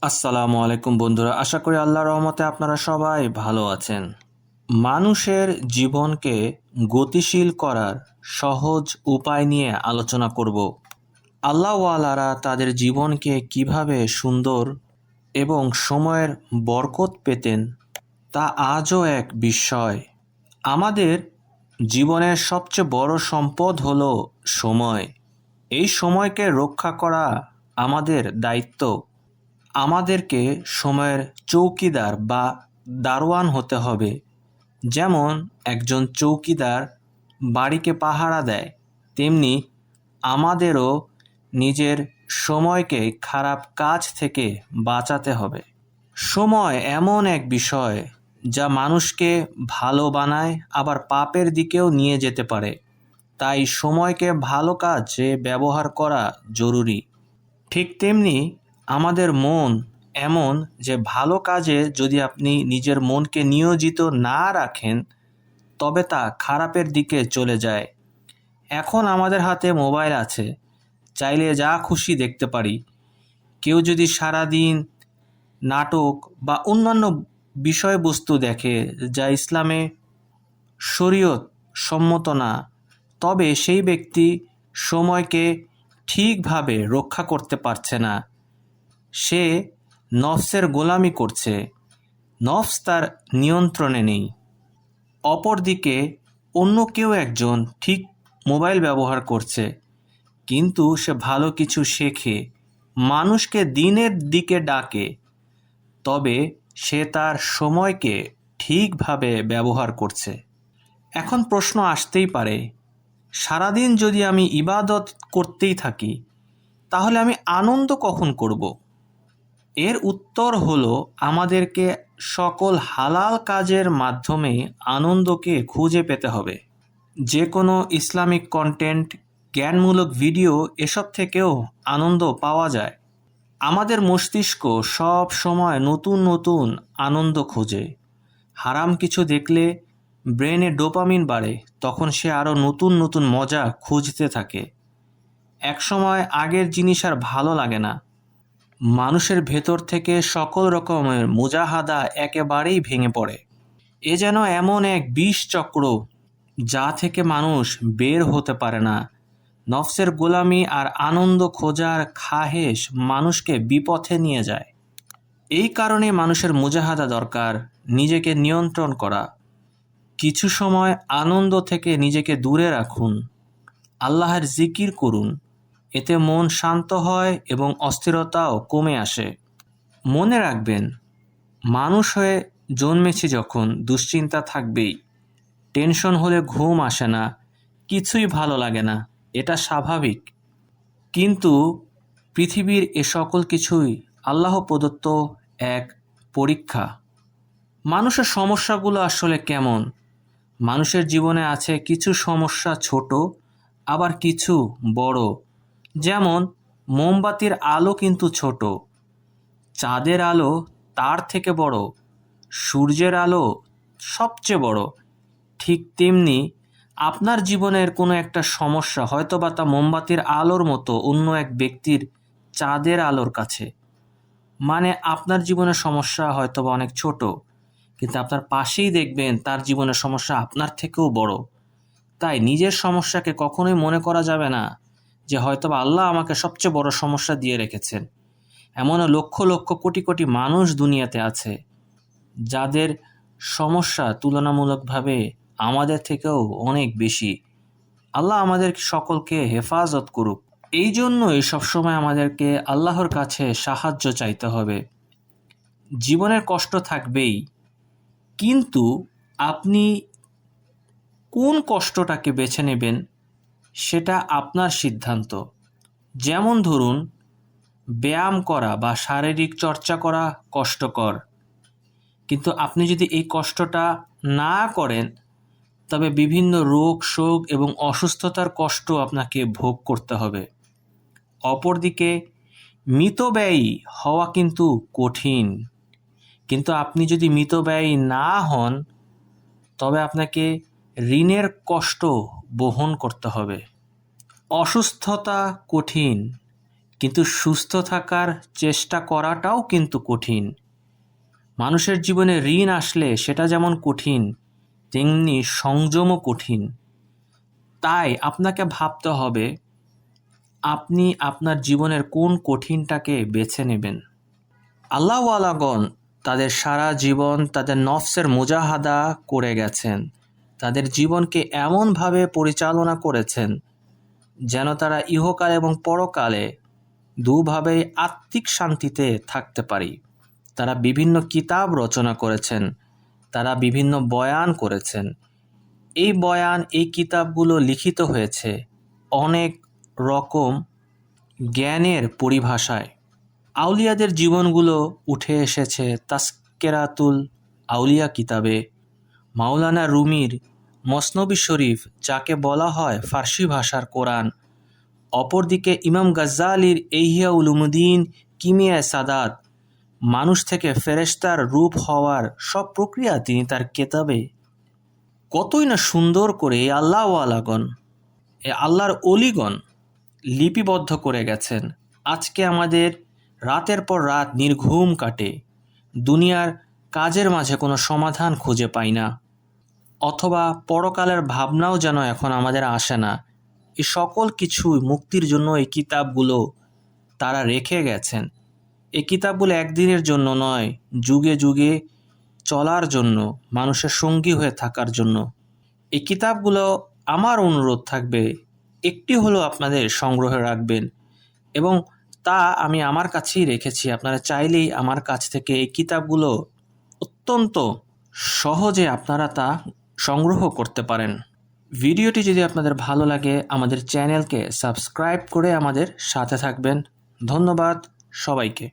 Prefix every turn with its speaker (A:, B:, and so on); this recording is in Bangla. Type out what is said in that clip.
A: আসসালামু আলাইকুম বন্ধুরা, আশা করি আল্লাহর রহমতে আপনারা সবাই ভালো আছেন। মানুষের জীবনকে গতিশীল করার সহজ উপায় নিয়ে আলোচনা করব। আল্লাহওয়ালারা তাদের জীবনকে কিভাবে সুন্দর এবং সময়ের বরকত পেতেন তা আজও এক বিস্ময়। আমাদের জীবনের সবচেয়ে বড় সম্পদ হলো সময়। এই সময়কে রক্ষা করা আমাদের দায়িত্ব। আমাদেরকে সময়ের চৌকিদার বা দারোয়ান হতে হবে। যেমন একজন চৌকিদার বাড়িকে পাহারা দেয়, তেমনি আমাদেরও নিজের সময়কে খারাপ কাজ থেকে বাঁচাতে হবে। সময় এমন এক বিষয় যা মানুষকে ভালো বানায়, আবার পাপের দিকেও নিয়ে যেতে পারে। তাই সময়কে ভালো কাজে ব্যবহার করা জরুরি। ঠিক তেমনি আমাদের মন এমন যে ভালো কাজে যদি আপনি নিজের মনকে নিয়োজিত না রাখেন, তবে তা খারাপের দিকে চলে যায়। এখন আমাদের হাতে মোবাইল আছে, চাইলে যা খুশি দেখতে পারি। কেউ যদি সারাদিন নাটক বা অন্যান্য বিষয়বস্তু দেখে যা ইসলামে শরীয়ত সম্মত না, তবে সেই ব্যক্তি সময়কে ঠিকভাবে রক্ষা করতে পারছে না। সে নফসের গোলামি করছে, নফস তার নিয়ন্ত্রণে নেই। অপরদিকে অন্য কেউ একজন ঠিক মোবাইল ব্যবহার করছে, কিন্তু সে ভালো কিছু শেখে, মানুষকে দিনের দিকে ডাকে, তবে সে তার সময়কে ঠিকভাবে ব্যবহার করছে। এখন প্রশ্ন আসতেই পারে, সারাদিন যদি আমি ইবাদত করতেই থাকি, তাহলে আমি আনন্দ কখন করব? এর উত্তর হলো, আমাদেরকে সকল হালাল কাজের মাধ্যমে আনন্দকে খুঁজে পেতে হবে। যে কোনো ইসলামিক কন্টেন্ট, জ্ঞানমূলক ভিডিও, এসব থেকেও আনন্দ পাওয়া যায়। আমাদের মস্তিষ্ক সব সময় নতুন নতুন আনন্দ খোঁজে। হারাম কিছু দেখলে ব্রেনে ডোপামিন বাড়ে, তখন সে আরও নতুন নতুন মজা খুঁজতে থাকে। একসময় আগের জিনিস আর ভালো লাগে না। মানুষের ভেতর থেকে সকল রকমের মুজাহাদা একেবারেই ভেঙে পড়ে। এ যেন এমন এক বিষ চক্র যা থেকে মানুষ বের হতে পারে না। নফসের গোলামি আর আনন্দ খোঁজার খাহেশ মানুষকে বিপথে নিয়ে যায়। এই কারণে মানুষের মুজাহাদা দরকার, নিজেকে নিয়ন্ত্রণ করা। কিছু সময় আনন্দ থেকে নিজেকে দূরে রাখুন, আল্লাহর জিকির করুন। এতে মন শান্ত হয় এবং অস্থিরতাও কমে আসে। মনে রাখবেন, মানুষ হয়ে জন্মেছি যখন, দুশ্চিন্তা থাকবেই। টেনশন হলে ঘুম আসে না, কিছুই ভালো লাগে না, এটা স্বাভাবিক। কিন্তু পৃথিবীর এ সকল কিছুই আল্লাহ প্রদত্ত এক পরীক্ষা। মানুষের সমস্যাগুলো আসলে কেমন? মানুষের জীবনে আছে কিছু সমস্যা ছোট, আবার কিছু বড়। যেমন মোমবাতির আলো কিন্তু ছোট, চাঁদের আলো তার থেকে বড়, সূর্যের আলো সবচেয়ে বড়। ঠিক তেমনি আপনার জীবনের কোনো একটা সমস্যা হয়তোবা তা মোমবাতির আলোর মতো অন্য এক ব্যক্তির চাঁদের আলোর কাছে। মানে আপনার জীবনের সমস্যা হয়তোবা অনেক ছোট, কিন্তু আপনার পাশেই দেখবেন তার জীবনের সমস্যা আপনার থেকেও বড়। তাই নিজের সমস্যাকে কখনোই মনে করা যাবে না যে হয়তোবা আল্লাহ আমাকে সবচেয়ে বড় সমস্যা দিয়ে রেখেছেন। এমনও লক্ষ লক্ষ কোটি কোটি মানুষ দুনিয়াতে আছে যাদের সমস্যা তুলনামূলকভাবে আমাদের থেকেও অনেক বেশি। আল্লাহ আমাদের সকলকে হেফাজত করুক। এই জন্যই সবসময় আমাদেরকে আল্লাহর কাছে সাহায্য চাইতে হবে। জীবনের কষ্ট থাকবেই, কিন্তু আপনি কোন কষ্টটাকে বেছে নেবেন সেটা আপনার সিদ্ধান্ত। যেমন ধরুন, ব্যায়াম করা বা শারীরিক চর্চা করা কষ্টকর, কিন্তু আপনি যদি এই কষ্টটা না করেন, তবে বিভিন্ন রোগ শোক এবং অসুস্থতার কষ্ট আপনাকে ভোগ করতে হবে। অপরদিকে মিতব্যয়ী হওয়া কিন্তু কঠিন, কিন্তু আপনি যদি মিতব্যয়ী না হন, তবে আপনাকে ঋণের কষ্ট বহন করতে হবে। অসুস্থতা কঠিন, কিন্তু সুস্থ থাকার চেষ্টা করাটাও কিন্তু কঠিন। মানুষের জীবনে ঋণ আসলে সেটা যেমন কঠিন, তেমনি সংযমও কঠিন। তাই আপনাকে ভাবতে হবে আপনি আপনার জীবনের কোন কঠিনটাকে বেছে নেবেন। আল্লাহওয়ালাগণ তাদের সারা জীবন তাদের নফসের মুজাহাদা করে গেছেন, তাদের জীবনকে এমনভাবে পরিচালনা করেছেন যেন তারা ইহকাল এবং পরকালে দুভাবেই আত্মিক শান্তিতে থাকতে পারি। তারা বিভিন্ন কিতাব রচনা করেছেন, তারা বিভিন্ন বয়ান করেছেন। এই বয়ান, এই কিতাবগুলো লিখিত হয়েছে অনেক রকম জ্ঞানের পরিভাষায়। আউলিয়াদের জীবনগুলো উঠে এসেছে তাস্কেরাতুল আউলিয়া কিতাবে। মাওলানা রুমির মসনবী শরীফ, যাকে বলা হয় ফার্সি ভাষার কোরআন। অপরদিকে ইমাম গাজ্জালির ইহয়া উলুমুদ্দিন কিমিয়ায়ে সাদাত, মানুষ থেকে ফেরেশতার রূপ হওয়ার সব প্রক্রিয়া তিনি তার কেতাবে কতই না সুন্দর করে এই আল্লাহওয়ালাগণ, এ আল্লাহর অলিগণ লিপিবদ্ধ করে গেছেন। আজকে আমাদের রাতের পর রাত নির্ঘুম কাটে, দুনিয়ার কাজের মাঝে কোনো সমাধান খুঁজে পাই না, অথবা পরকালের ভাবনাও যেন এখন আমাদের আসে না। এই সকল কিছুই মুক্তির জন্য এই কিতাবগুলো তারা রেখে গেছেন। এই কিতাবগুলো একদিনের জন্য নয়, যুগে যুগে চলার জন্য, মানুষের সঙ্গী হয়ে থাকার জন্য। এই কিতাবগুলো, আমার অনুরোধ থাকবে একটি হলো আপনাদের সংগ্রহে রাখবেন, এবং তা আমি আমার কাছেই রেখেছি। আপনারা চাইলেই আমার কাছ থেকে এই কিতাবগুলো অত্যন্ত সহজে আপনারা তা সংগ্রহ করতে পারেন। ভিডিওটি যদি আপনাদের ভালো লাগে আমাদের চ্যানেলকে সাবস্ক্রাইব করে আমাদের সাথে থাকবেন। ধন্যবাদ সবাইকে।